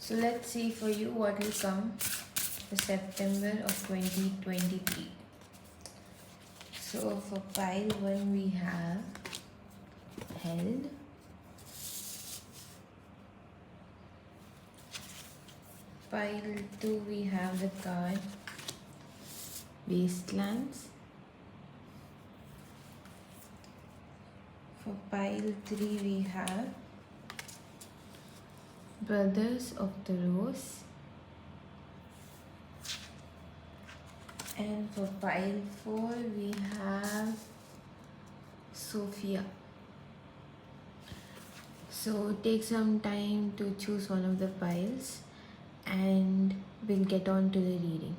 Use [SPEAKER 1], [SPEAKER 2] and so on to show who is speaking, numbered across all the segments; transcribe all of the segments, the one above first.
[SPEAKER 1] So let's see for you what will come for September of 2023. So for pile 1 we have held. Pile 2 we have the card Wastelands. For pile 3 we have Brothers of the Rose. And for pile 4 we have Sophia. So take some time to choose one of the piles and we'll get on to the reading.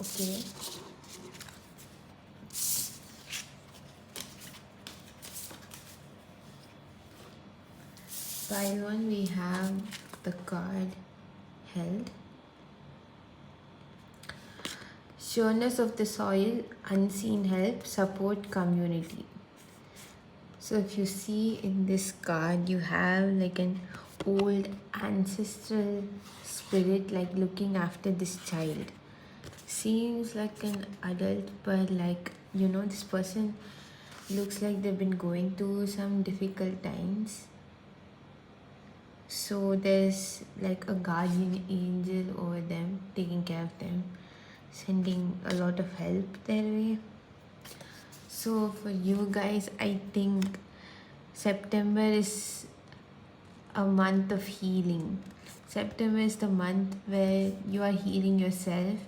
[SPEAKER 1] Okay. Pile 1 we have the card held. Sureness of the soil, unseen help, support, community. So if you see in this card, you have like an old ancestral spirit like looking after this child. Seems like an adult, but like, this person looks like they've been going through some difficult times. So there's like a guardian angel over them, taking care of them, sending a lot of help their way. So for you guys, I think September is a month of healing. September is the month where you are healing yourself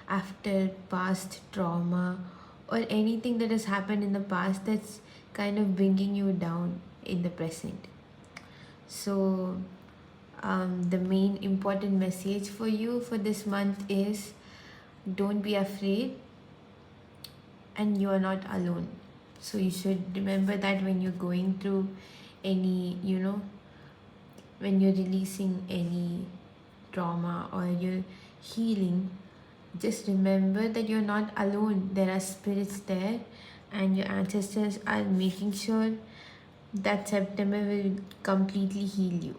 [SPEAKER 1] after past trauma or anything that has happened in the past that's kind of bringing you down in the present. So the main important message for you for this month is don't be afraid and you are not alone. So you should remember that when you're going through any, when you're releasing any trauma or you're healing, just remember that you're not alone. There are spirits there and your ancestors are making sure that September will completely heal you.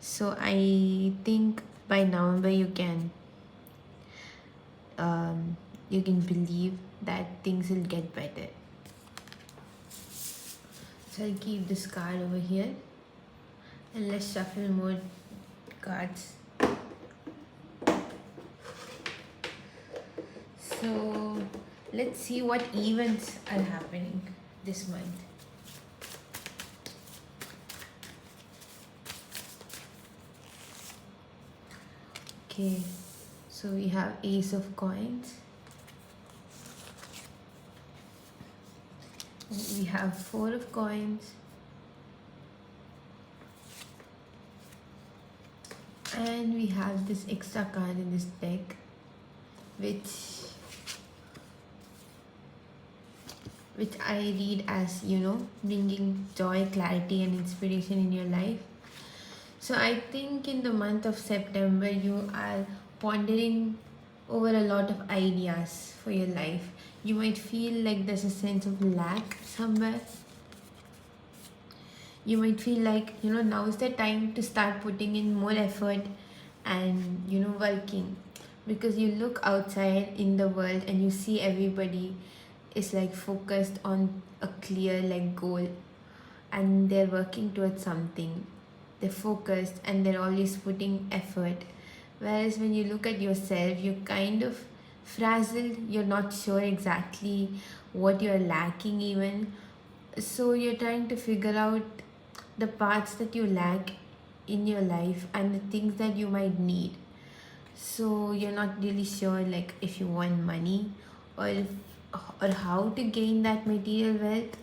[SPEAKER 1] So I think by November you can believe that things will get better. So I'll keep this card over here and let's shuffle more cards. So let's see what events are happening this month. Okay, so we have Ace of Coins. We have Four of Coins. And we have this extra card in this deck, which I read as, bringing joy, clarity and inspiration in your life. So I think in the month of September, you are pondering over a lot of ideas for your life. You might feel like there's a sense of lack somewhere. You might feel like, now is the time to start putting in more effort and, working. Because you look outside in the world and you see everybody is like focused on a clear like goal and they're working towards something. They're focused and they're always putting effort. Whereas when you look at yourself, you're kind of frazzled. You're not sure exactly what you're lacking even. So you're trying to figure out the parts that you lack in your life and the things that you might need. So you're not really sure like if you want money or how to gain that material wealth.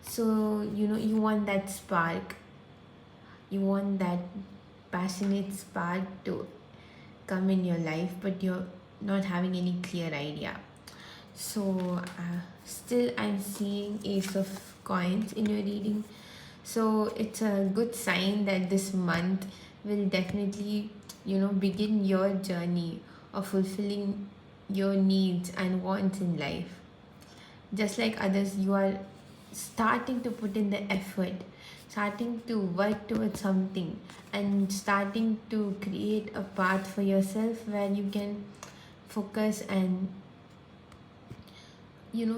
[SPEAKER 1] So you want that spark. You want that passionate spark to come in your life, but you're not having any clear idea. So still I'm seeing Ace of Coins in your reading. So it's a good sign that this month will definitely, begin your journey of fulfilling your needs and wants in life. just like others, you are starting to put in the effort, starting to work towards something, and starting to create a path for yourself where you can focus and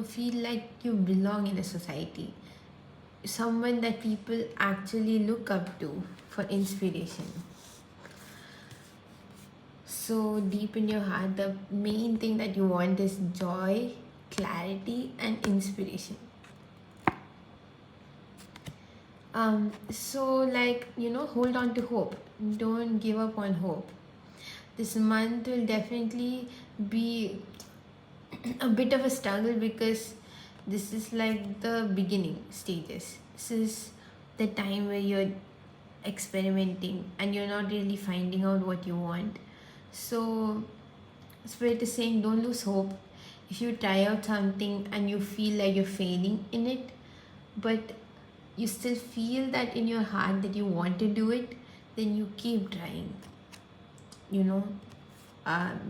[SPEAKER 1] feel like you belong in a society, someone that people actually look up to for inspiration. So deep in your heart, the main thing that you want is joy, clarity, and inspiration. So like, hold on to hope. Don't give up on hope. This month will definitely be a bit of a struggle because this is like the beginning stages. This is the time where you're experimenting and you're not really finding out what you want. So Spirit is saying don't lose hope. If you try out something and you feel like you're failing in it, but you still feel that in your heart that you want to do it, then you keep trying, you know,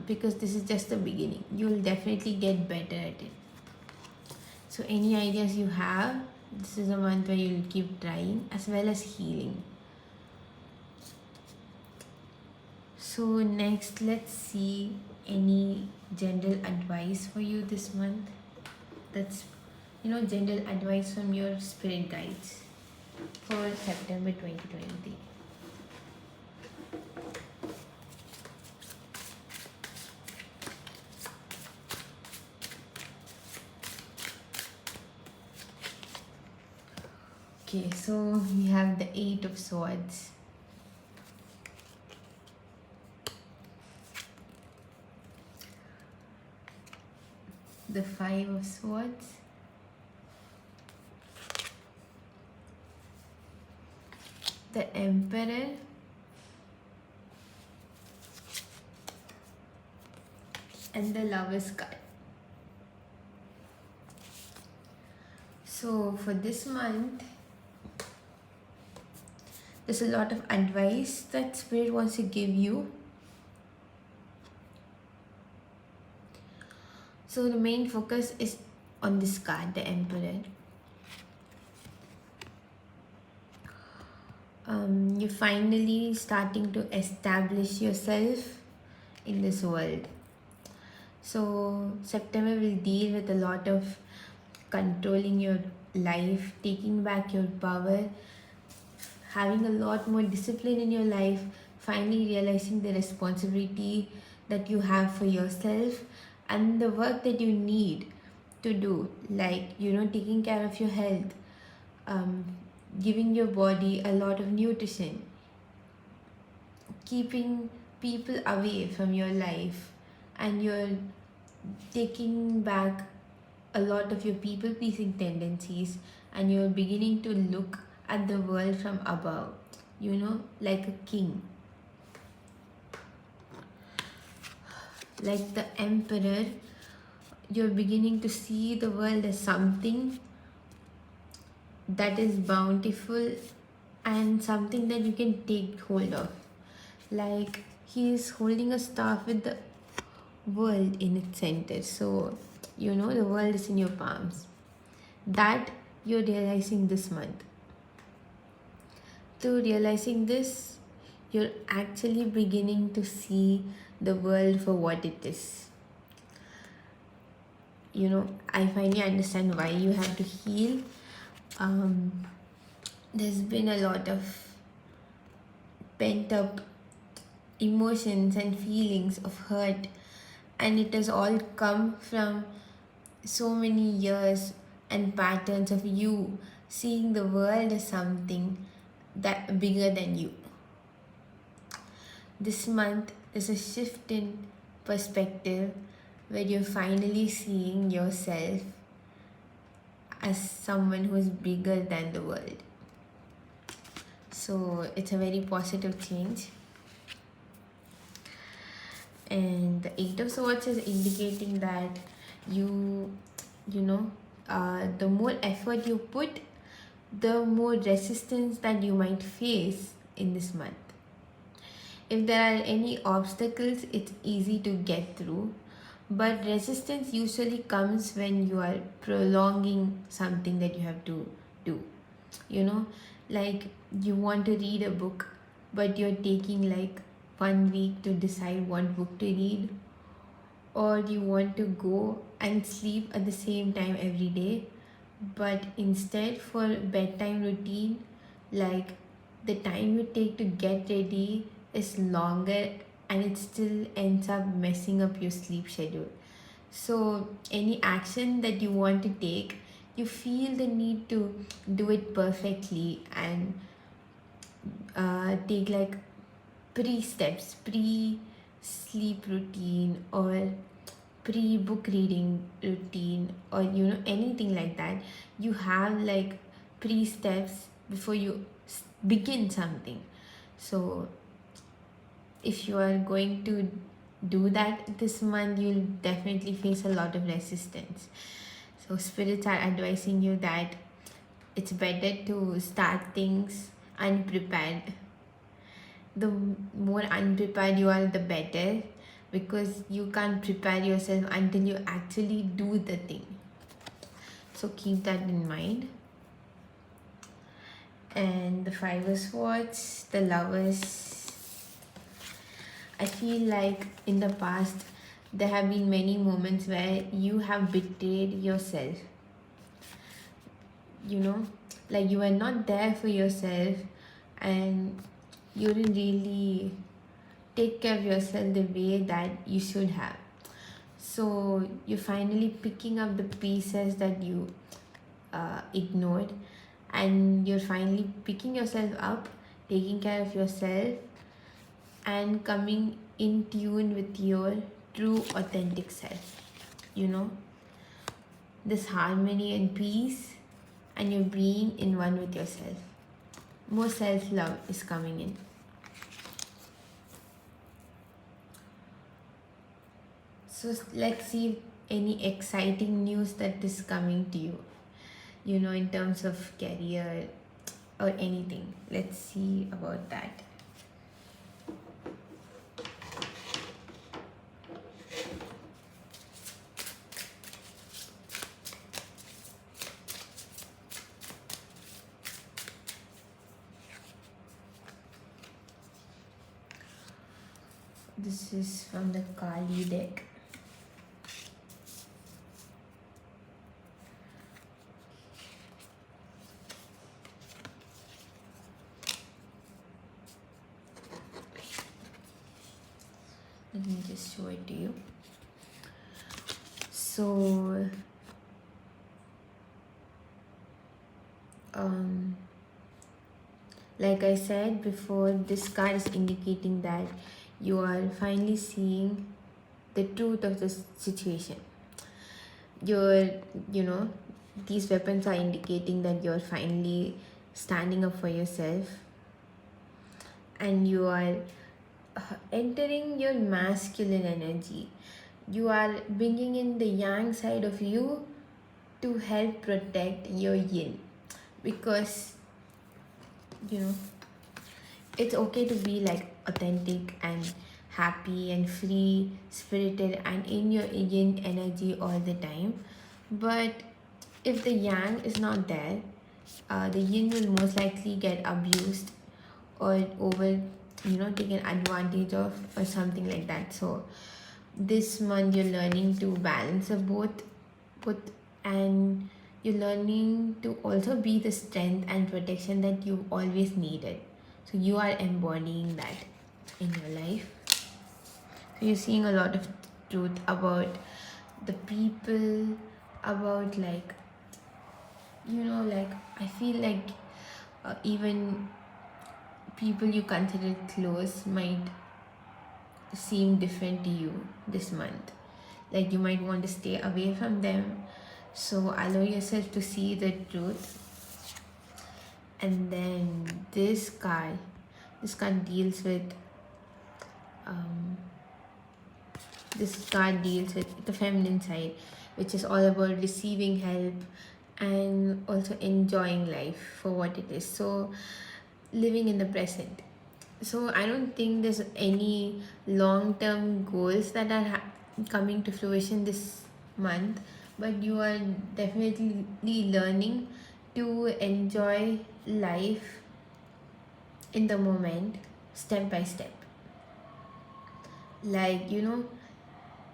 [SPEAKER 1] because this is just the beginning. You'll definitely get better at it. So any ideas you have, this is a month where you'll keep trying as well as healing. So next, let's see any general advice for you this month. That's general advice from your spirit guides for September 2020. Okay, so we have the Eight of Swords. The Five of Swords. The Emperor. And the Lover's card. So for this month, there's a lot of advice that Spirit wants to give you. So the main focus is on this card, the Emperor. You're finally starting to establish yourself in this world. So September will deal with a lot of controlling your life, taking back your power, having a lot more discipline in your life, finally realizing the responsibility that you have for yourself and the work that you need to do, like taking care of your health, giving your body a lot of nutrition, keeping people away from your life, and you're taking back a lot of your people pleasing tendencies, and you're beginning to look at the world from above, like a king. Like the Emperor, you're beginning to see the world as something that is bountiful and something that you can take hold of. Like he is holding a staff with the world in its center. So, the world is in your palms. That you're realizing this month. Through realizing this, you're actually beginning to see the world for what it is. I finally understand why you have to heal. There's been a lot of pent up emotions and feelings of hurt, and it has all come from so many years and patterns of you seeing the world as something that bigger than you. This month is a shift in perspective where you're finally seeing yourself as someone who is bigger than the world. So it's a very positive change. And the Eight of Swords is indicating that the more effort you put, the more resistance that you might face in this month. If there are any obstacles, it's easy to get through, But resistance usually comes when you are prolonging something that you have to do. You know, like you want to read a book, but you're taking like 1 week to decide what book to read, or you want to go and sleep at the same time every day, but instead for bedtime routine, like the time you take to get ready is longer, and it still ends up messing up your sleep schedule. So any action that you want to take, you feel the need to do it perfectly, and take like pre-steps, pre-sleep routine, or pre-book reading routine, or anything like that. You have like pre-steps before you begin something. So if you are going to do that this month, you'll definitely face a lot of resistance. So spirits are advising you that it's better to start things unprepared. The more unprepared you are, the better, because you can't prepare yourself until you actually do the thing. So keep that in mind. And the Five of Swords, the Lovers. I feel like in the past there have been many moments where you have betrayed yourself. Like you were not there for yourself, and you didn't really take care of yourself the way that you should have. So you're finally picking up the pieces that you ignored, and you're finally picking yourself up, taking care of yourself, and coming in tune with your true authentic self. You know, this harmony and peace, and you're being in one with yourself. More self-love is coming in. So let's see any exciting news that is coming to you, in terms of career or anything. Let's see about that. This is from the Kali deck. Let me just show it to you. So, like I said before, this card is indicating that you are finally seeing the truth of the situation. These weapons are indicating that you're finally standing up for yourself, and you are entering your masculine energy. You are bringing in the yang side of you to help protect your yin, because it's okay to be like authentic and happy and free spirited and in your yin energy all the time. But if the yang is not there, the yin will most likely get abused or taken advantage of, or something like that. So this month you're learning to balance of both, and you're learning to also be the strength and protection that you always needed. So you are embodying that in your life. So you're seeing a lot of truth about the people, about like I feel like even people you consider close might seem different to you this month. Like you might want to stay away from them. So allow yourself to see the truth. And then this card deals with the feminine side, which is all about receiving help and also enjoying life for what it is. So living in the present. So I don't think there's any long-term goals that are coming to fruition this month, but you are definitely learning to enjoy life in the moment, step by step. Like,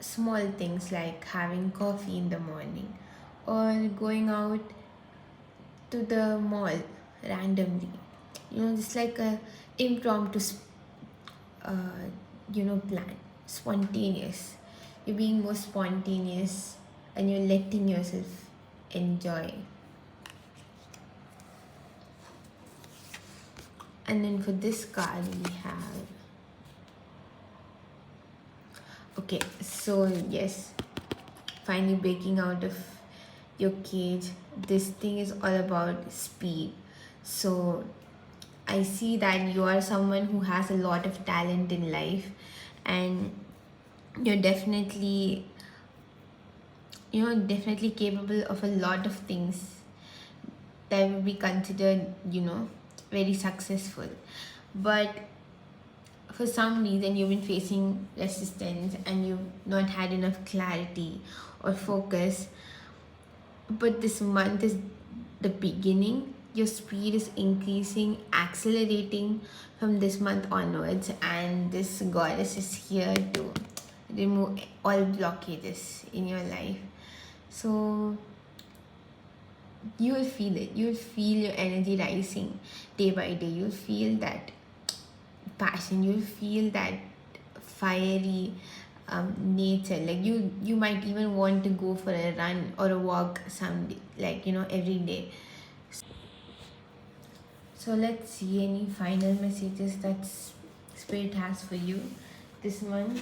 [SPEAKER 1] small things like having coffee in the morning or going out to the mall randomly. Just like a impromptu uh, plan, spontaneous. You're being more spontaneous and you're letting yourself enjoy. And then for this card we have, okay, so yes, finally breaking out of your cage. This thing is all about speed. So I see that you are someone who has a lot of talent in life, and you're definitely capable of a lot of things that will be considered, very successful. But for some reason you've been facing resistance and you've not had enough clarity or focus. But this month is the beginning. Your speed is increasing, accelerating from this month onwards, and this goddess is here to remove all blockages in your life. So you will feel it. You will feel your energy rising day by day. You'll feel that passion. You'll feel that fiery nature. Like you might even want to go for a run or a walk someday, like every day. So let's see any final messages that spirit has for you this month.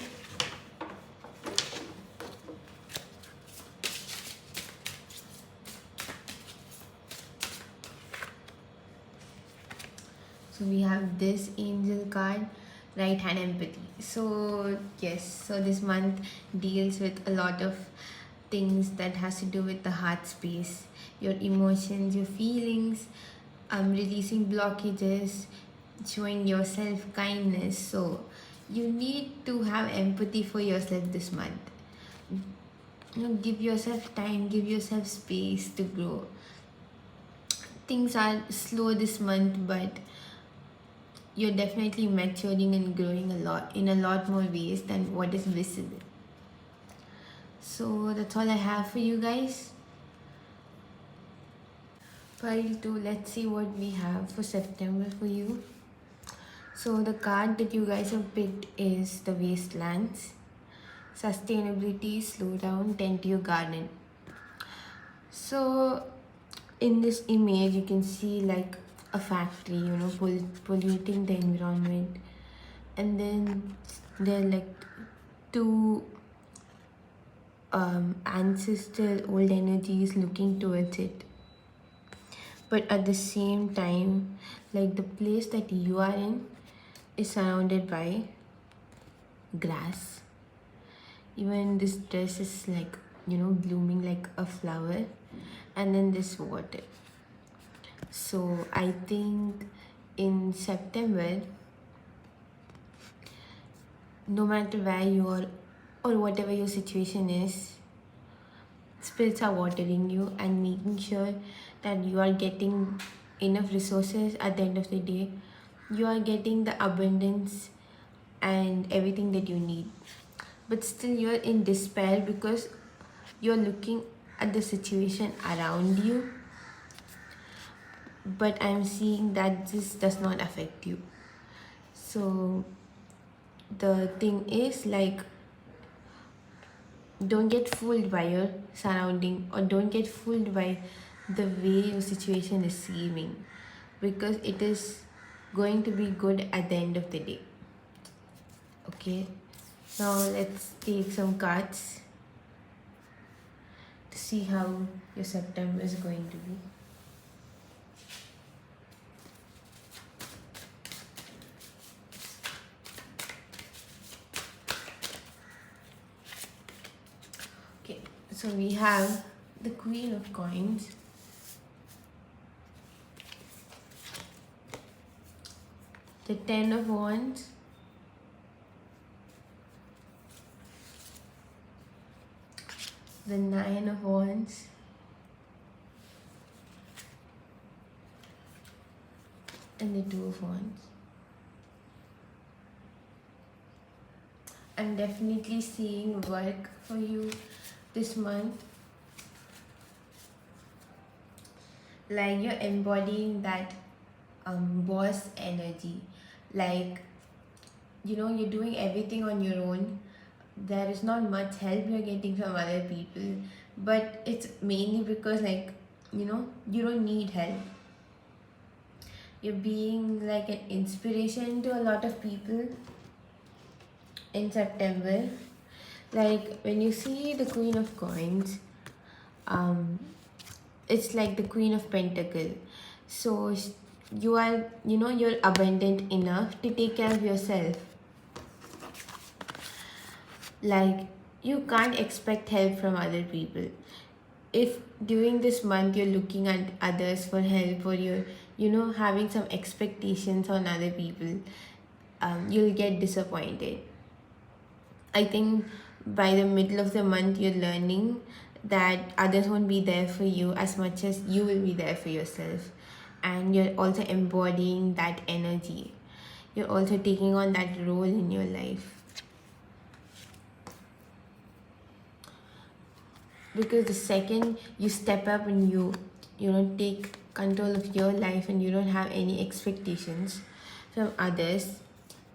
[SPEAKER 1] So we have this angel card, right hand empathy. So yes, so this month deals with a lot of things that has to do with the heart space, your emotions, your feelings, releasing blockages, showing yourself kindness. So you need to have empathy for yourself this month. Give yourself time, give yourself space to grow. Things are slow this month, but you're definitely maturing and growing in a lot more ways than what is visible. So that's all I have for you guys. Pile 2, let's see what we have for September for you. So the card that you guys have picked is the Wastelands. Sustainability, slow down, tend to your garden. So in this image you can see like a factory, polluting the environment, and then there are like two ancestral old energies looking towards it. But at the same time, like the place that you are in is surrounded by grass. Even this dress is like blooming like a flower, and then this water. So I think in September, no matter where you are or whatever your situation is, spirits are watering you and making sure that you are getting enough resources at the end of the day. You are getting the abundance and everything that you need. But still you're in despair because you're looking at the situation around you. But I'm seeing that this does not affect you. So the thing is, like, don't get fooled by your surrounding, or don't get fooled by the way your situation is seeming, because it is going to be good at the end of the day. Okay, now let's take some cards to see how your September is going to be. Okay, so we have the Queen of Coins, the Ten of Wands, the Nine of Wands, and the Two of Wands. I'm definitely seeing work for you this month. Like you're embodying that boss energy. Like, you're doing everything on your own. There is not much help you're getting from other people, but it's mainly because, like, you don't need help. You're being like an inspiration to a lot of people in September. Like when you see the Queen of Coins, um, it's like the Queen of Pentacle. So you are, you're abundant enough to take care of yourself. Like you can't expect help from other people. If during this month you're looking at others for help, or you're, having some expectations on other people, you'll get disappointed. I think by the middle of the month, you're learning that others won't be there for you as much as you will be there for yourself. And you're also embodying that energy. You're also taking on that role in your life. Because the second you step up and you take control of your life, and you don't have any expectations from others,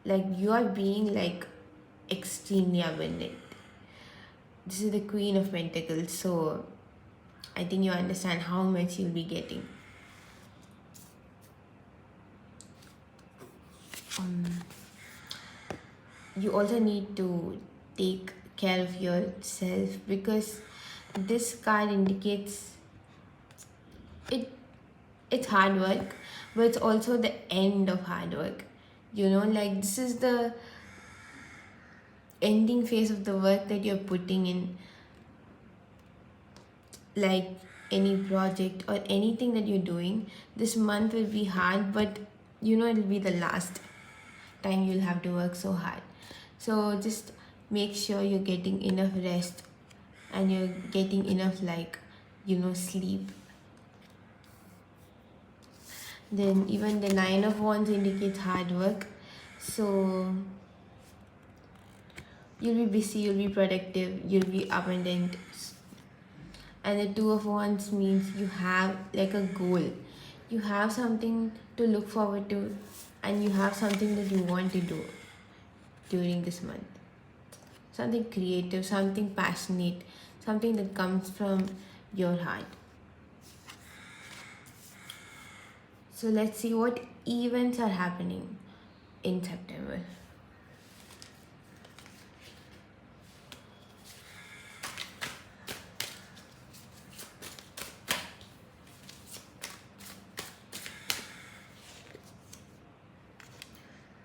[SPEAKER 1] like you are being like extremely abundant. This is the Queen of Pentacles, so I think you understand how much you'll be getting. You also need to take care of yourself, because this card indicates it's hard work, but it's also the end of hard work. Like this is the ending phase of the work that you're putting in. Like any project or anything that you're doing, this month will be hard, but it'll be the last time you'll have to work so hard. So just make sure you're getting enough rest, and you're getting enough, like, sleep. Then even the Nine of Wands indicates hard work. So you'll be busy, you'll be productive, you'll be abundant. And the Two of Wands means you have like a goal. You have something to look forward to, and you have something that you want to do during this month. Something creative, something passionate, something that comes from your heart. So let's see what events are happening in September.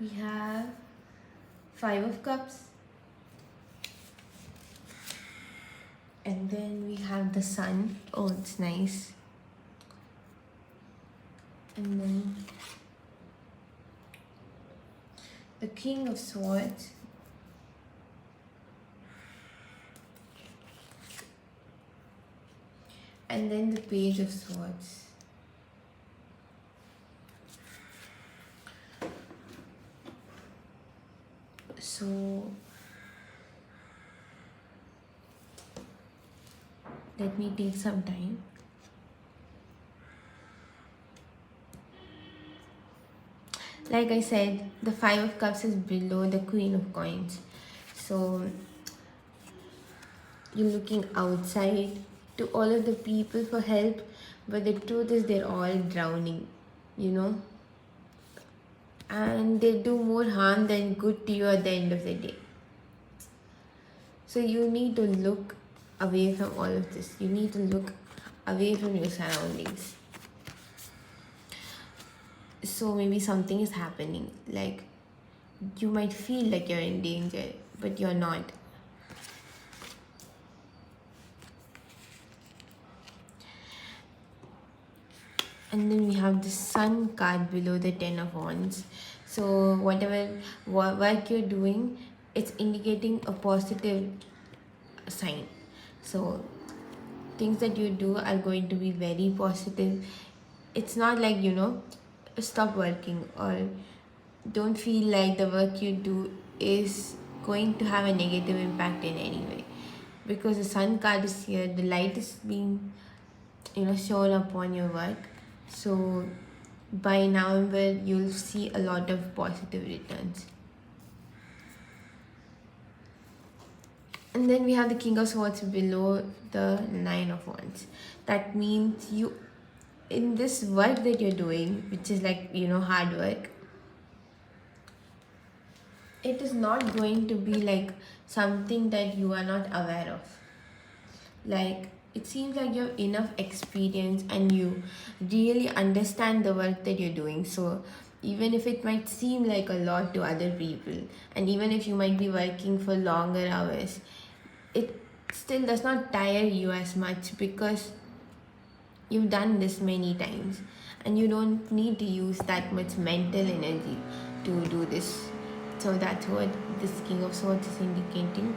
[SPEAKER 1] We have Five of Cups, and then we have the Sun. Oh, it's nice. And then the King of Swords, and then the Page of Swords. So let me take some time. Like I said, the Five of Cups is below the Queen of Coins. So you're looking outside to all of the people for help, but the truth is they're all drowning, and they do more harm than good to you at the end of the day. So you need to look away from all of this. You need to look away from your surroundings. So maybe something is happening. Like you might feel like you're in danger, but you're not. And then we have the Sun card below the Ten of Wands. So whatever work you're doing, it's indicating a positive sign. So things that you do are going to be very positive. It's not like, stop working or don't feel like the work you do is going to have a negative impact in any way, because the sun card is here, the light is being shown upon your work. So by November you'll see a lot of positive returns. And then we have the King of Swords below the Nine of Wands. That means you, in this work that you're doing, which is like hard work, it is not going to be like something that you are not aware of. Like, it seems like you have enough experience and you really understand the work that you're doing. So even if it might seem like a lot to other people, and even if you might be working for longer hours, it still does not tire you as much, because you've done this many times and you don't need to use that much mental energy to do this. So that's what this King of Swords is indicating.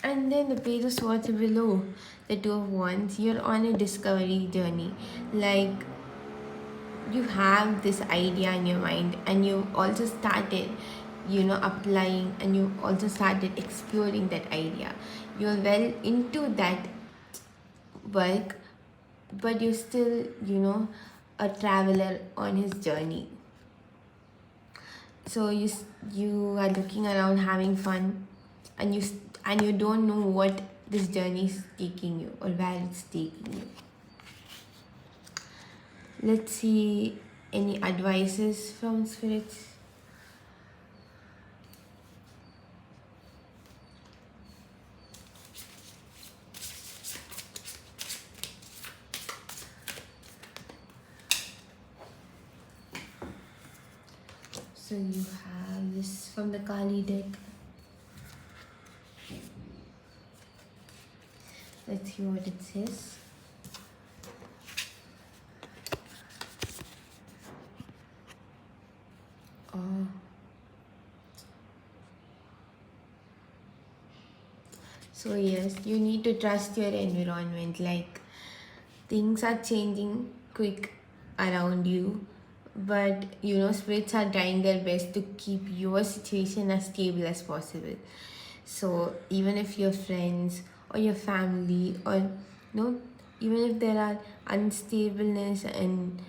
[SPEAKER 1] And then the Page of Swords below the Two of Wands. You're on a discovery journey. Like, you have this idea in your mind and you've also started applying, and you also started exploring that idea. You're well into that work, but you're still a traveler on his journey. So you are looking around having fun, and you don't know what this journey is taking you or where it's taking you. Let's see any advices from spirits. So you have this from the Kali deck. Let's see what it says. So yes, you need to trust your environment. Like, things are changing quick around you, but spirits are trying their best to keep your situation as stable as possible. So even if your friends or your family, or even if there are unstableness and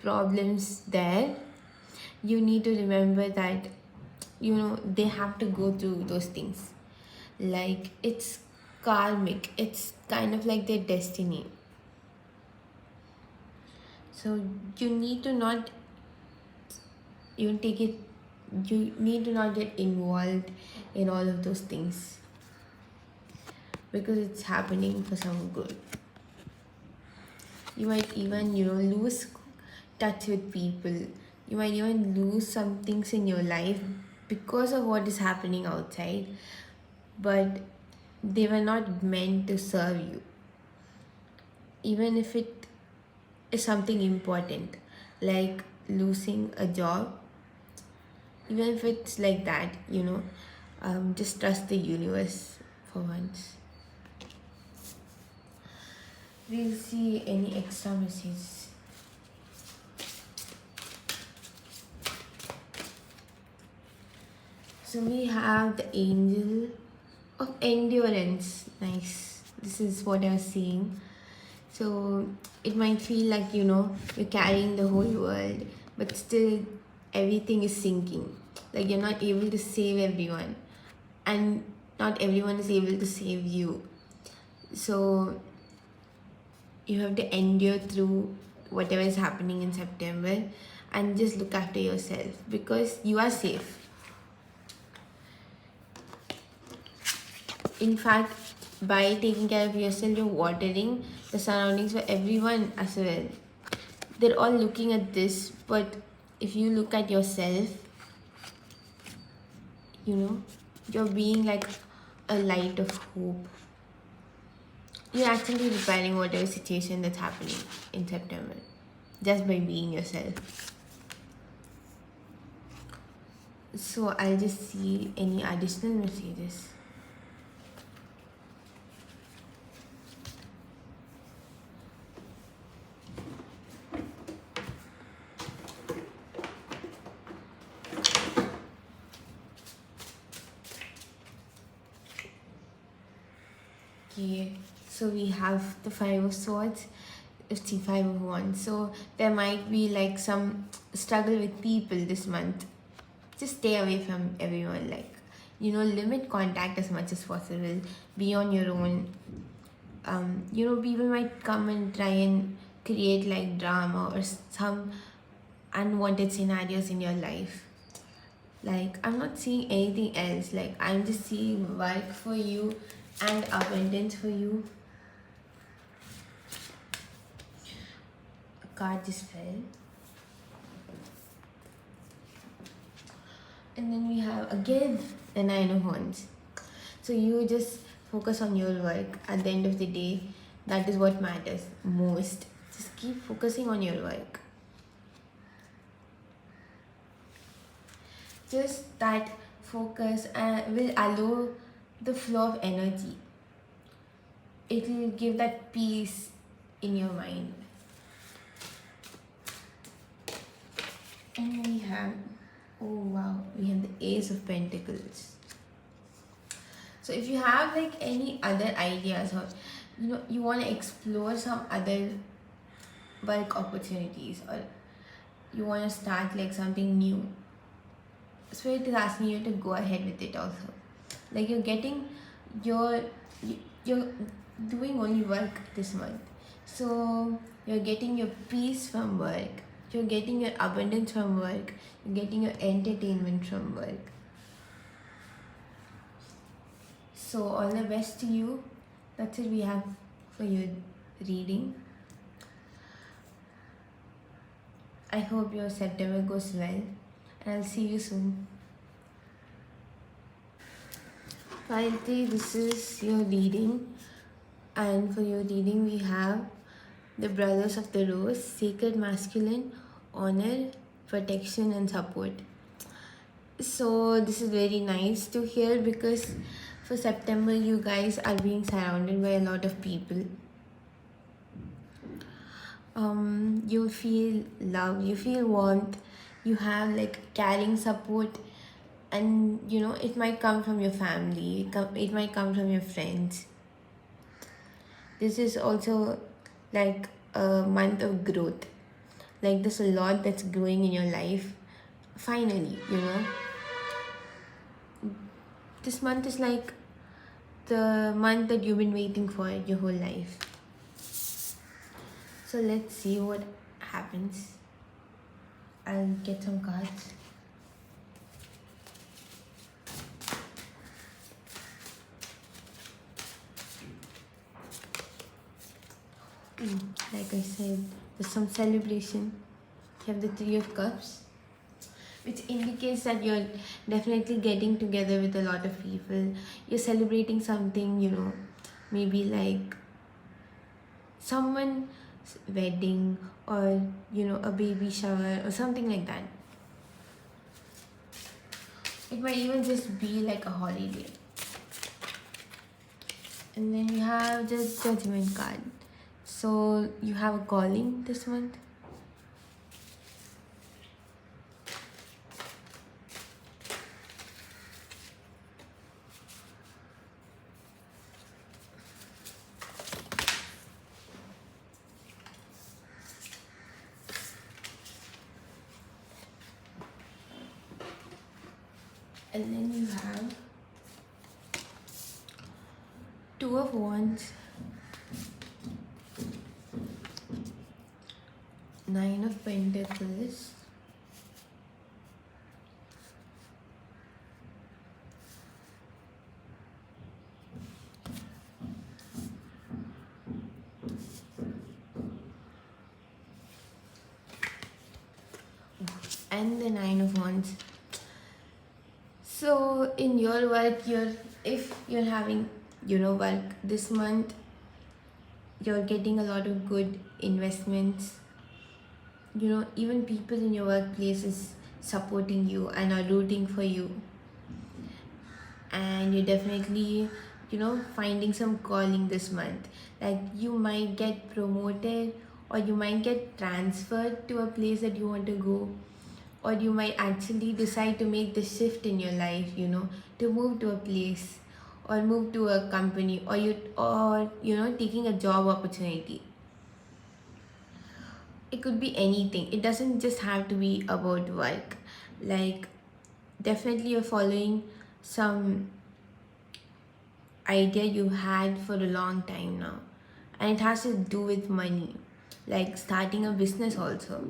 [SPEAKER 1] problems there, you need to remember that they have to go through those things. Like, it's karmic, it's kind of like their destiny. So you need to not take it, you need to not get involved in all of those things, because it's happening for some good. You might even lose touch with people. You might even lose some things in your life because of what is happening outside, but they were not meant to serve you. Even if it is something important, like losing a job, even if it's like that, just trust the universe for once. We'll see any extra messages. So we have the Angel of Endurance. Nice. This is what I was seeing. So it might feel like you're carrying the whole world, but still everything is sinking. Like, you're not able to save everyone, and not everyone is able to save you. So you have to endure through whatever is happening in September, and just look after yourself, because you are safe. In fact, by taking care of yourself, you're watering the surroundings for everyone as well. They're all looking at this, but if you look at yourself, you're being like a light of hope. You're actually repairing whatever situation that's happening in September, just by being yourself. So I'll just see any additional messages. Okay, so we have the Five of Swords, the Five of Wands. So there might be like some struggle with people this month. Just stay away from everyone. Like, limit contact as much as possible. Be on your own. People might come and try and create like drama or some unwanted scenarios in your life. Like, I'm not seeing anything else. Like, I'm just seeing work for you and abundance for you. A card just fell. And then we have again the Nine of Wands. So you just focus on your work. At the end of the day, that is what matters most. Just keep focusing on your work. Just that focus will allow the flow of energy. It will give that peace in your mind. And we have, oh wow, we have the Ace of Pentacles. So if you have like any other ideas, or you want to explore some other work opportunities, or you want to start like something new, Spirit is asking you to go ahead with it also. Like you're doing only work this month. So you're getting your peace from work. You're getting your abundance from work. You're getting your entertainment from work. So all the best to you. That's it we have for your reading. I hope your September goes well. And I'll see you soon. Finally, this is your reading. And for your reading, we have the Brothers of the Rose, Sacred Masculine, Honor, Protection and Support. So this is very nice to hear, because for September, you guys are being surrounded by a lot of people. You feel love, you feel warmth, you have like caring support, and it might come from your family, it might come from your friends. This is also like a month of growth. Like there's a lot that's growing in your life. Finally, this month is like the month that you've been waiting for your whole life. So let's see what happens. I'll get some cards. Like I said, there's some celebration. You have the Three of Cups, which indicates that you're definitely getting together with a lot of people. You're celebrating something, maybe like someone's wedding, or a baby shower or something like that. It might even just be like a holiday. And then you have the Judgment card. So you have a calling this month. And then you have Two of Wands, Nine of Pentacles, and the Nine of Wands. So in your work, if you're having work this month, you're getting a lot of good investments. Even people in your workplace is supporting you and are rooting for you, and you're definitely finding some calling this month. Like you might get promoted, or you might get transferred to a place that you want to go, or you might actually decide to make the shift in your life, to move to a place, or move to a company, or taking a job opportunity. It could be anything. It doesn't just have to be about work. Like, definitely you're following some idea you had for a long time now, and it has to do with money, like starting a business also,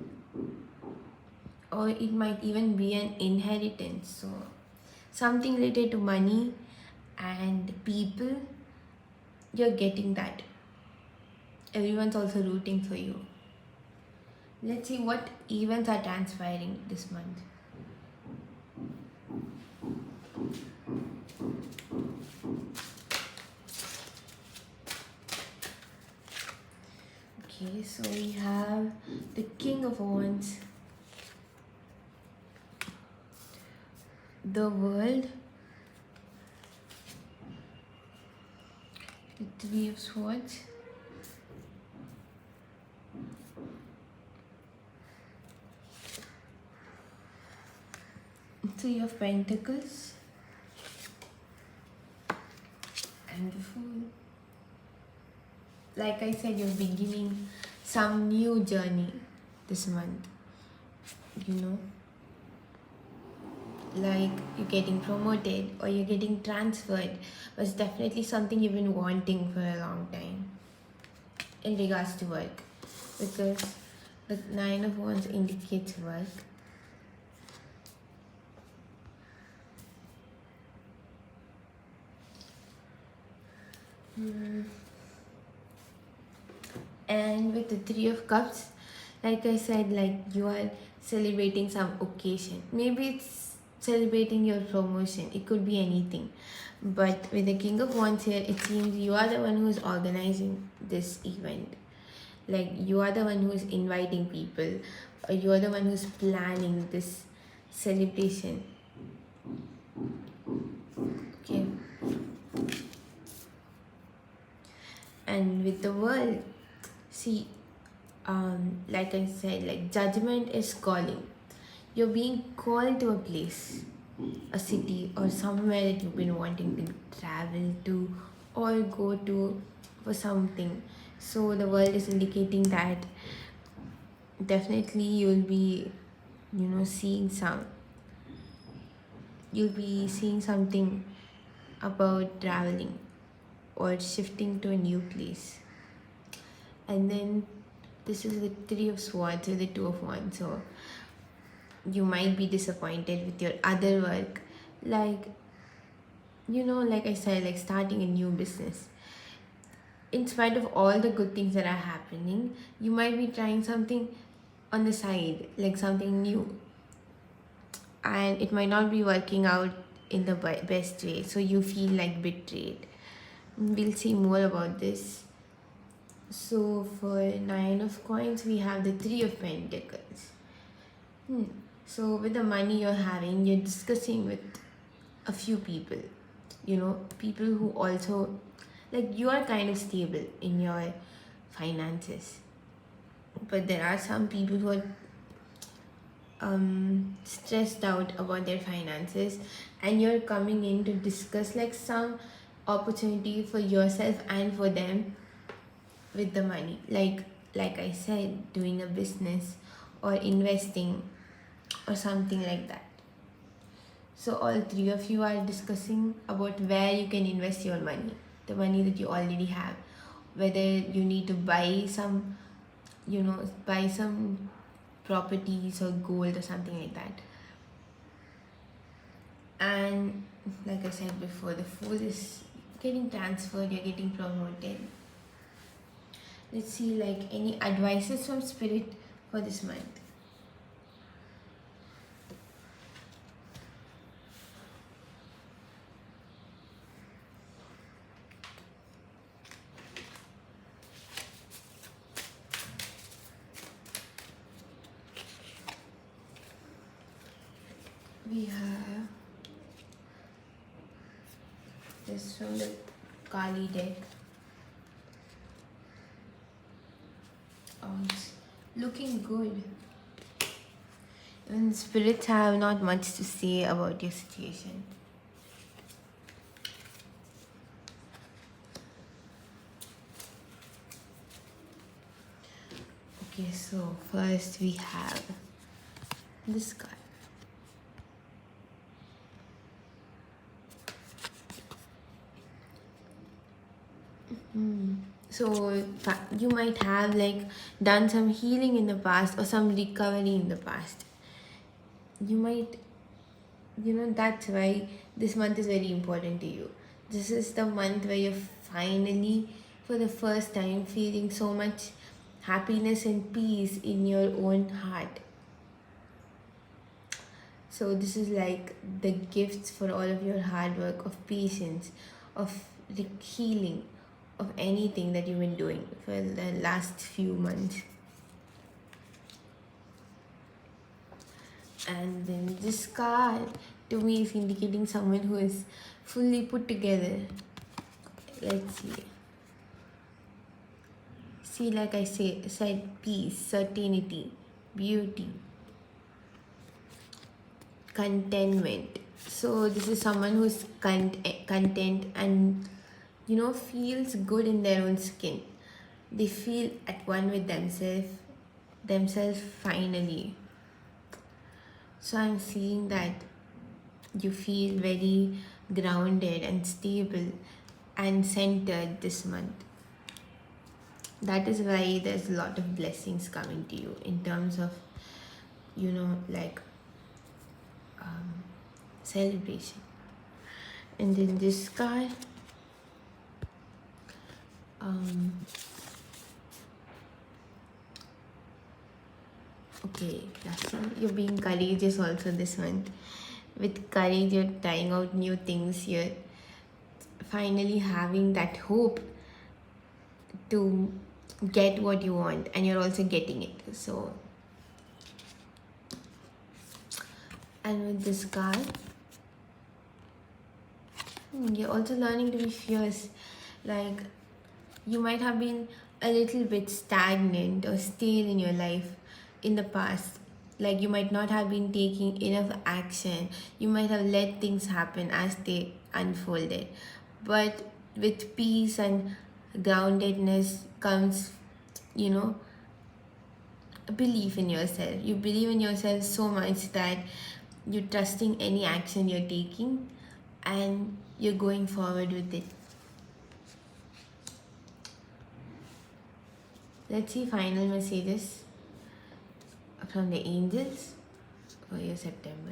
[SPEAKER 1] or it might even be an inheritance. So something related to money and people, you're getting that. Everyone's also rooting for you. Let's see what events are transpiring this month. Okay, so we have the King of Wands, the World, the Three of Swords, Three of Pentacles, and the Fool. Like I said, you're beginning some new journey this month. Like you're getting promoted or you're getting transferred, but it's definitely something you've been wanting for a long time in regards to work, because the Nine of Wands indicates work. And with the Three of Cups, like I said, like you are celebrating some occasion. Maybe it's celebrating your promotion. It could be anything. But with the King of Wands here, it seems you are the one who's organizing this event. Like you are the one who's inviting people, or you are the one who's planning this celebration. Okay. And with the World, see, like I said, like judgment is calling. You're being called to a place, a city, or somewhere that you've been wanting to travel to or go to for something. So the World is indicating that definitely seeing you'll be seeing something about traveling or shifting to a new place. And then this is the Three of Swords with the Two of Wands. So you might be disappointed with your other work. Like I said, like starting a new business. In spite of all the good things that are happening, you might be trying something on the side, like something new, and it might not be working out in the best way, so you feel like betrayed. We'll see more about this. So for Nine of Coins, we have the Three of Pentacles. So with the money you're having, you're discussing with a few people, people who also, like, you are kind of stable in your finances, but there are some people who are stressed out about their finances, and you're coming in to discuss like some opportunity for yourself and for them with the money, like I said, doing a business or investing or something like that. So all three of you are discussing about where you can invest your money, the money that you already have, whether you need to buy some properties or gold or something like that. And like I said before, the Fool is getting transferred, you're getting promoted. Let's see, like, any advices from Spirit for this month. We have this from the Kali deck. It's looking good. And spirits have not much to say about your situation. Okay, so first we have this card. So you might have like done some healing in the past or some recovery in the past. You might, that's why this month is very important to you. This is the month where you're finally, for the first time, feeling so much happiness and peace in your own heart. So this is like the gifts for all of your hard work of patience, of healing, of anything that you've been doing for the last few months. And then this card to me is indicating someone who is fully put together. Let's see. See, like I said, peace, certainty, beauty, contentment. So this is someone who's content and feels good in their own skin. They feel at one with themselves finally. So I'm seeing that you feel very grounded and stable and centered this month. That is why there's a lot of blessings coming to you in terms of, like celebration. And then this card, okay, you're being courageous also this month. With courage, you're trying out new things. You're finally having that hope to get what you want, and you're also getting it. So, and with this card, you're also learning to be fierce. Like, you might have been a little bit stagnant or stale in your life in the past. Like, you might not have been taking enough action. You might have let things happen as they unfolded. But with peace and groundedness comes, a belief in yourself. You believe in yourself so much that you're trusting any action you're taking and you're going forward with it. Let's see final messages from the angels for your September.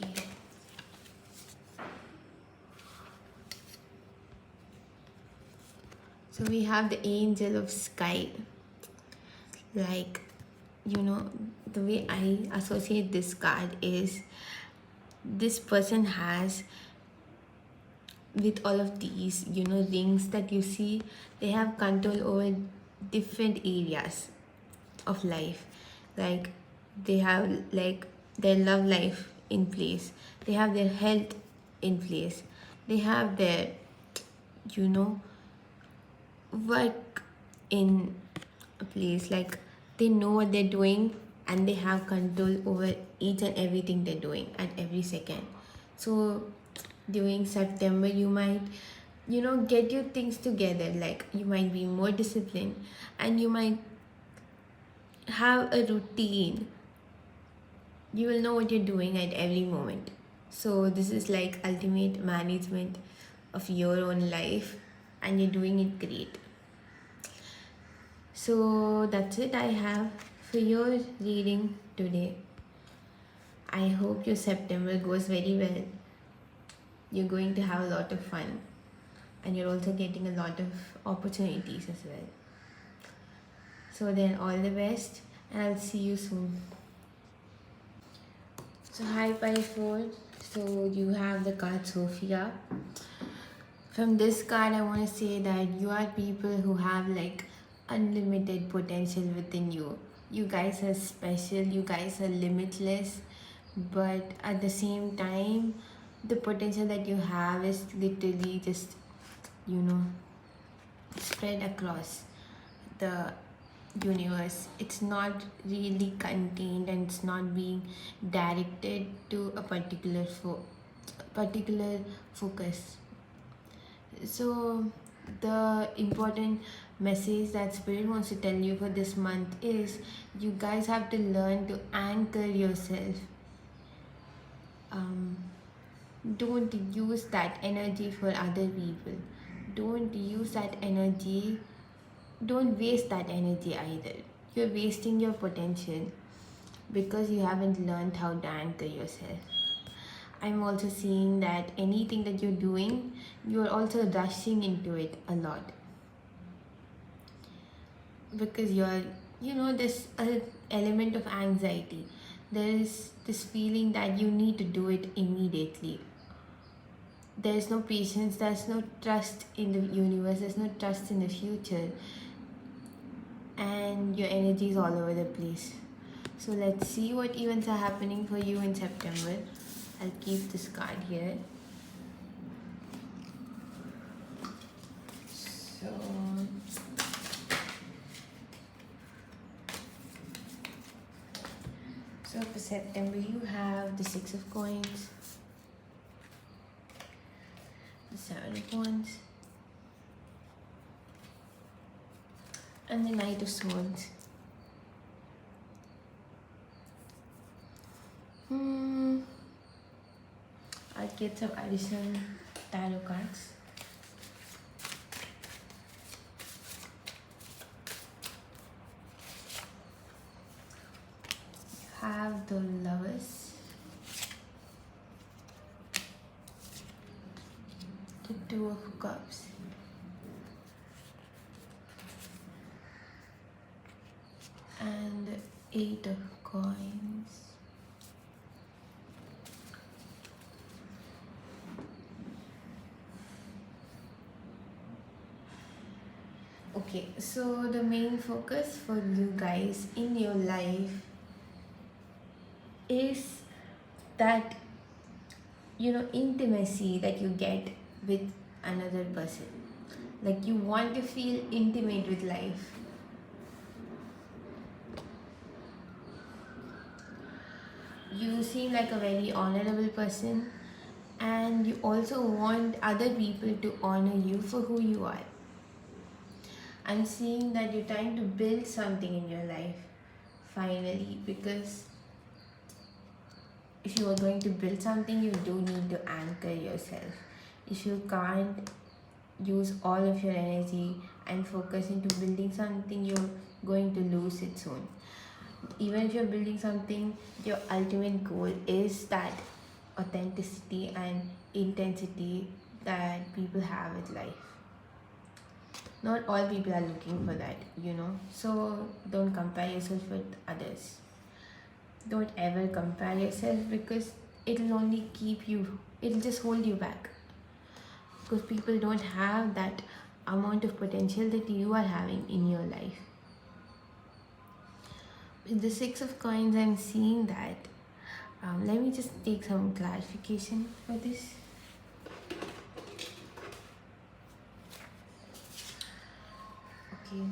[SPEAKER 1] Okay. So we have the angel of sky. Like, the way I associate this card is this person has, with all of these rings that you see, they have control over different areas of life. Like, they have like their love life in place, they have their health in place, they have their work in a place. Like, they know what they're doing and they have control over each and everything they're doing at every second. So during September, you might get your things together. Like, you might be more disciplined and you might have a routine. You will know what you're doing at every moment. So this is like ultimate management of your own life, and you're doing it great. So that's it I have for your reading today. I hope your September goes very well. You're going to have a lot of fun, and you're also getting a lot of opportunities as well. So then, all the best, and I'll see you soon. So hi Pi4. So you have the card Sophia. From this card, I want to say that you are people who have like unlimited potential within you. You guys are special, you guys are limitless, but at the same time, the potential that you have is literally just, spread across the universe. It's not really contained and it's not being directed to a particular particular focus. So the important message that spirit wants to tell you for this month is you guys have to learn to anchor yourself. um, don't use that energy for other people. Don't use that energy. Don't waste that energy either. You're wasting your potential because you haven't learned how to anchor yourself. I'm also seeing that anything that you're doing, you're also rushing into it a lot because there's a element of anxiety. There is this feeling that you need to do it immediately. There's no patience, there's no trust in the universe, there's no trust in the future, and your energy is all over the place. So let's see what events are happening for you in September. I'll keep this card here. So for September, you have the Six of Coins, the Seven of Wands, and the Knight of Swords. I'll get some additional tarot cards. Have the Lovers, the Two of Cups, and the Eight of Coins. Okay, so the main focus for you guys in your life is that intimacy that you get with another person. Like, you want to feel intimate with life. You seem like a very honorable person, and you also want other people to honor you for who you are. I'm seeing that you're trying to build something in your life finally, because if you are going to build something, you do need to anchor yourself. If you can't use all of your energy and focus into building something, you're going to lose it soon. Even if you're building something, your ultimate goal is that authenticity and intensity that people have with life. Not all people are looking for that, so don't compare yourself with others. Don't ever compare yourself, because it'll just hold you back, because people don't have that amount of potential that you are having in your life. With the Six of Coins, I'm seeing that let me just take some clarification for this. Okay,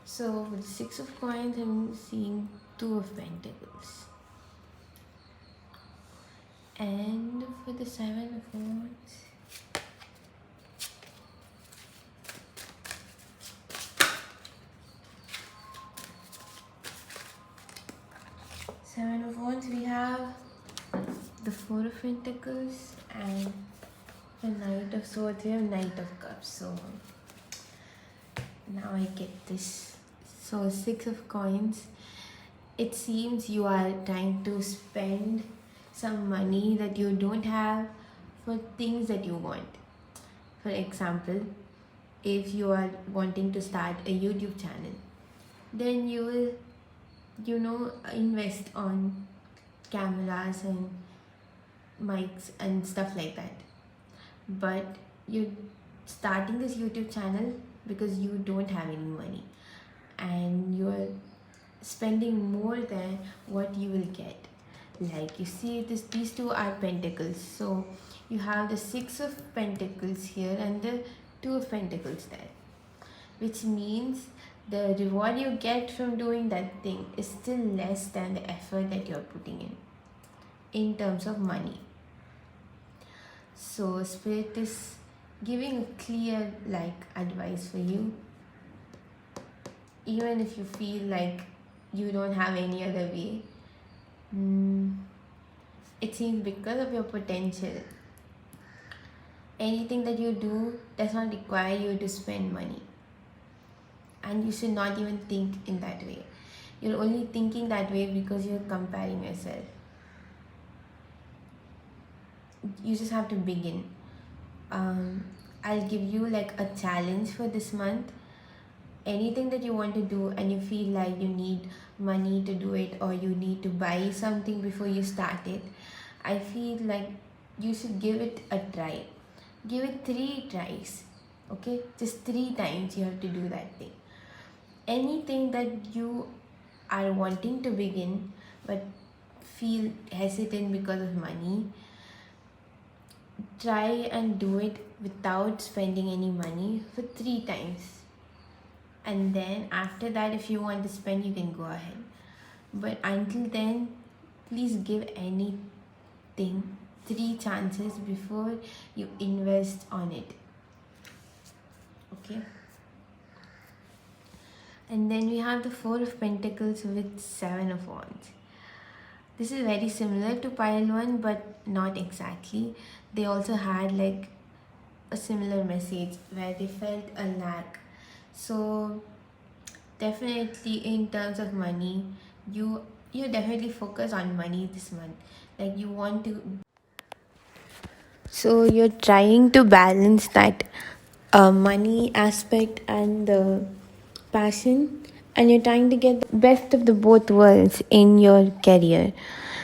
[SPEAKER 1] so with the Six of Coins, I'm seeing Two of Pentacles, and for the Seven of Wands, we have the Four of Pentacles and the Knight of Swords. We have Knight of Cups. So now I get this. So Six of Coins, it seems you are trying to spend some money that you don't have for things that you want. For example, if you are wanting to start a YouTube channel, then you will invest on cameras and mics and stuff like that. But you're starting this YouTube channel because you don't have any money, and you're spending more than what you will get. Like, you see, these two are pentacles, so you have the Six of Pentacles here and the Two of Pentacles there, which means the reward you get from doing that thing is still less than the effort that you're putting in. in terms of money. So spirit is giving a clear advice for you, even if you feel like you don't have any other way. mm, it seems because of your potential, anything that you do does not require you to spend money, and you should not even think in that way. You're only thinking that way because you're comparing yourself. You just have to begin. I'll give you a challenge for this month. Anything that you want to do and you feel like you need money to do it, or you need to buy something before you start it, I feel like you should give it a try. Give it 3 tries. Okay, just 3 times you have to do that thing. Anything that you are wanting to begin but feel hesitant because of money, try and do it without spending any money for 3 times. And then after that, if you want to spend, you can go ahead. But until then, please give anything 3 chances before you invest on it. Okay. And then we have the Four of Pentacles with Seven of Wands. This is very similar to pile one, but not exactly. They also had a similar message where they felt a lack. So definitely in terms of money, you definitely focus on money this month. You want to, so you're trying to balance that money aspect and the passion, and you're trying to get the best of the both worlds in your career.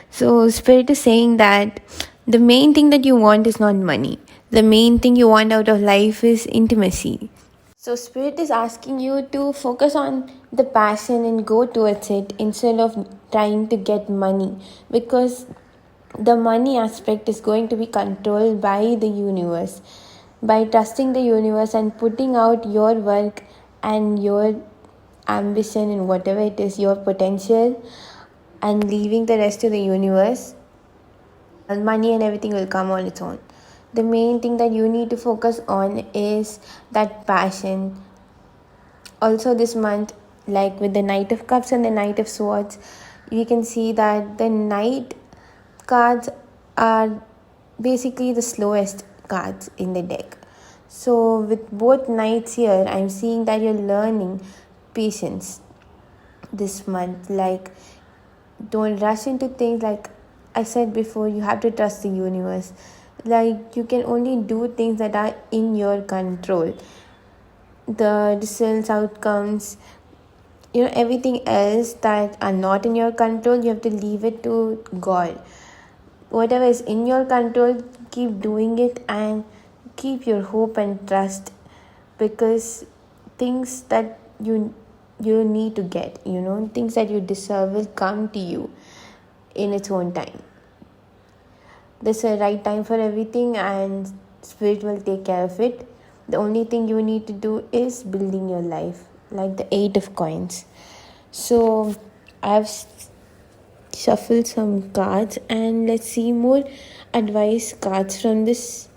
[SPEAKER 1] So spirit is saying that the main thing that you want is not money. The main thing you want out of life is intimacy. So spirit is asking you to focus on the passion and go towards it instead of trying to get money, because the money aspect is going to be controlled by the universe. By trusting the universe and putting out your work and your ambition and whatever it is, your potential, and leaving the rest to the universe, and money and everything will come on its own. The main thing that you need to focus on is that passion. Also this month, with the Knight of Cups and the Knight of Swords, you can see that the Knight cards are basically the slowest cards in the deck. So with both knights here, I'm seeing that you're learning patience this month. Don't rush into things. Like I said before, you have to trust the universe. You can only do things that are in your control. The results, outcomes, everything else that are not in your control, you have to leave it to God. Whatever is in your control, keep doing it and keep your hope and trust, because things that you need to get, things that you deserve will come to you in its own time. There's a right time for everything, and spirit will take care of it. The only thing you need to do is building your life, like the 8 of coins. So I've shuffle some cards, and let's see more advice cards from this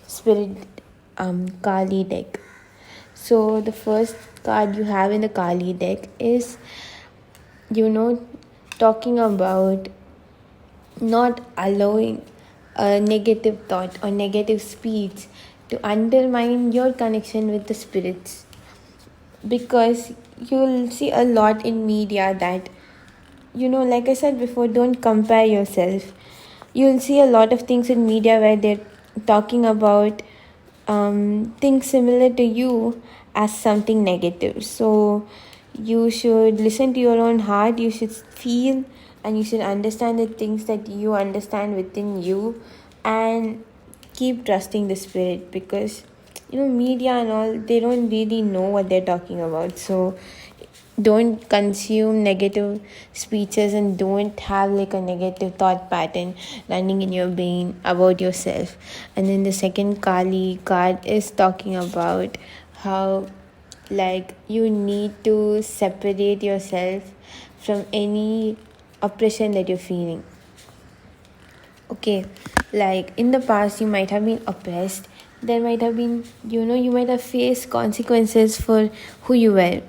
[SPEAKER 1] spirit Kali deck. So the first card you have in the Kali deck is talking about not allowing a negative thought or negative speech to undermine your connection with the spirits, because you'll see a lot in media that, like I said before, don't compare yourself. You'll see a lot of things in media where they're talking about things similar to you as something negative. So you should listen to your own heart. You should feel and you should understand the things that you understand within you, and keep trusting the spirit, because media and all, they don't really know what they're talking about. So don't consume negative speeches, and don't have a negative thought pattern running in your brain about yourself. And then the second Kali card is talking about how you need to separate yourself from any oppression that you're feeling. okay? Like in the past, you might have been oppressed. There might have been, you might have faced consequences for who you were,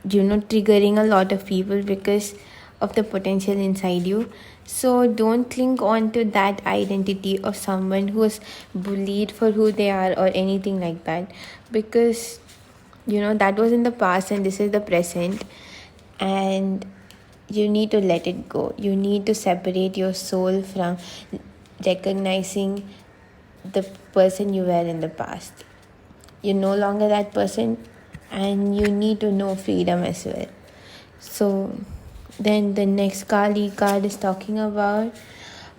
[SPEAKER 1] triggering a lot of people because of the potential inside you. So don't cling on to that identity of someone who was bullied for who they are or anything like that, because that was in the past and this is the present, and you need to let it go. You need to separate your soul from recognizing the person you were in the past. You're no longer that person, and you need to know freedom as well. So then the next Kali card is talking about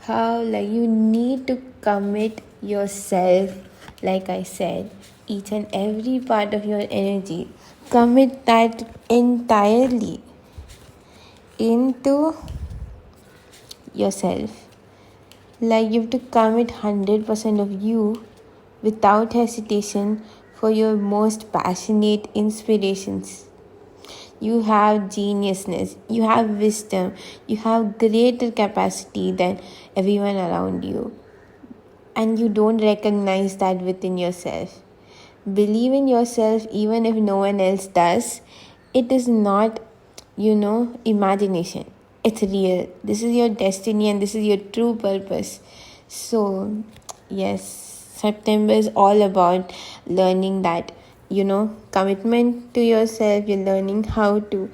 [SPEAKER 1] how you need to commit yourself, like I said, each and every part of your energy. Commit that entirely into yourself. You have to commit 100% of you without hesitation for your most passionate inspirations. You have geniusness, you have wisdom, you have greater capacity than everyone around you. And you don't recognize that within yourself. Believe in yourself even if no one else does. It is not, imagination. It's real. This is your destiny and this is your true purpose. So, yes, September is all about learning that, commitment to yourself. You're learning how to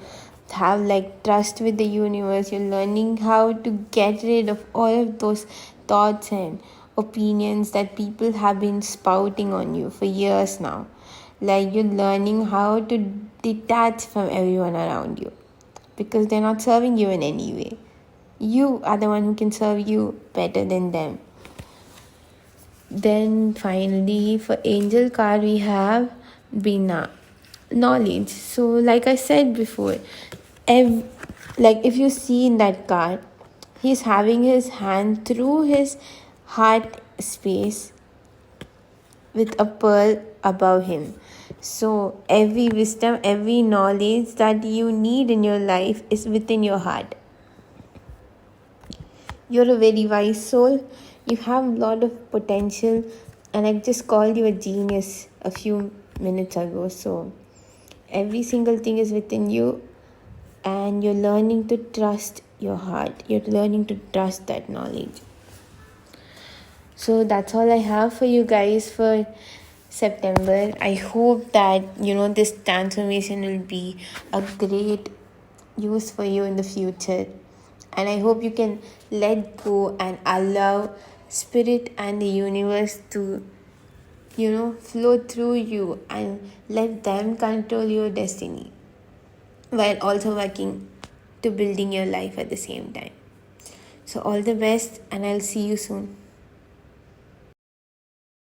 [SPEAKER 1] have trust with the universe. You're learning how to get rid of all of those thoughts and opinions that people have been spouting on you for years now. You're learning how to detach from everyone around you because they're not serving you in any way. You are the one who can serve you better than them. Then finally, for angel card, we have Bina, knowledge. So like I said before, if you see in that card, he's having his hand through his heart space with a pearl above him. So every wisdom, every knowledge that you need in your life is within your heart. You're a very wise soul. You have a lot of potential, and I just called you a genius a few minutes ago. So every single thing is within you, and you're learning to trust your heart. You're learning to trust that knowledge. So that's all I have for you guys for September. I hope that this transformation will be a great use for you in the future, and I hope you can let go and allow spirit and the universe to flow through you and let them control your destiny while also working to building your life at the same time. So all the best, and I'll see you soon.